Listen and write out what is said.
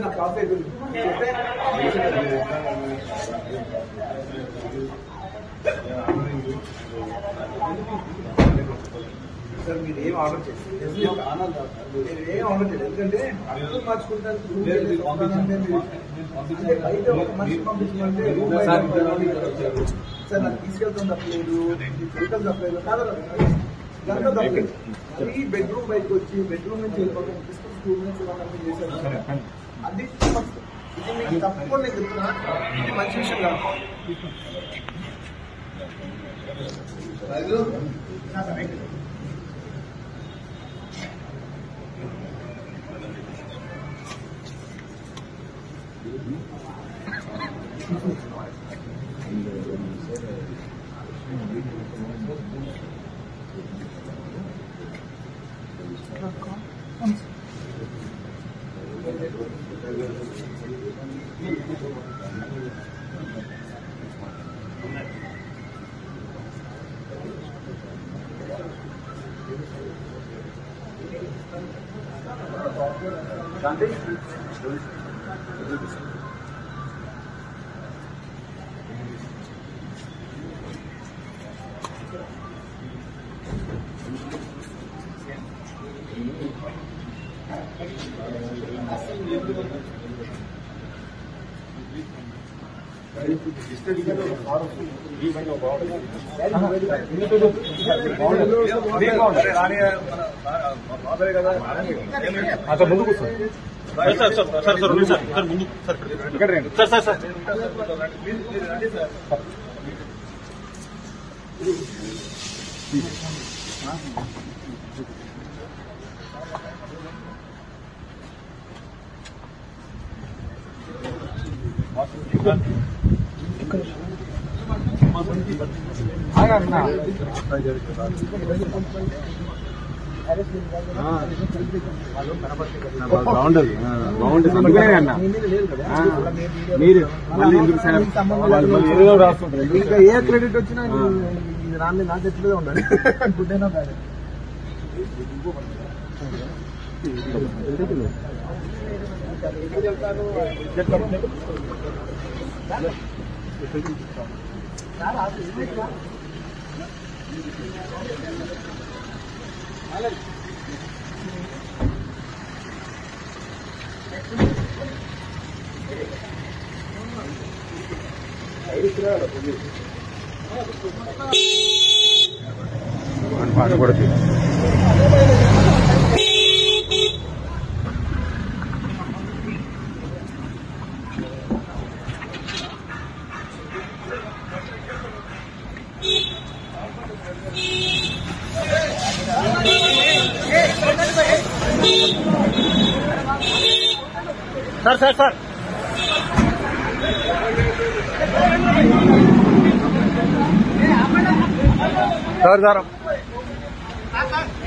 నా coffee sir మీరు ఏం ఆర్డర్ చేయండి, ఏం ఆర్డర్ చేయండి. ఎందుకంటే అర్థం మార్చుకుంటాను బయట ఒక మనిషి పంపించమంటే సార్ నాకు తీసుకెళ్తాం తప్పలేదు, వెళ్తాం తప్పలేదు కాదు దాంట్లో తప్పలేదు. మరీ బెడ్రూమ్ బయటకు వచ్చి బెడ్రూమ్ నుంచి వెళ్ళిపోతాం స్కూల్ నుంచి చేశారు. అది ఇది మీకు తప్పకుండా నేను చెప్తున్నా, ఇది మంచి విషయం కాదు. ముందు కూర్చోండి సార్. సార్ సార్ ముందు సార్ ఇక్కడ రండి సార్. సార్ సార్ బాగుంటది బాగుంటుంది అన్న. మీరు రాస్తుంటారు ఇంకా ఏ క్రెడిట్ వచ్చినా రాని నా చెట్లుగా ఉండాలి. గుడ్ అయినా బ్యాడ్ పాట కూడా sir sir sir sir sir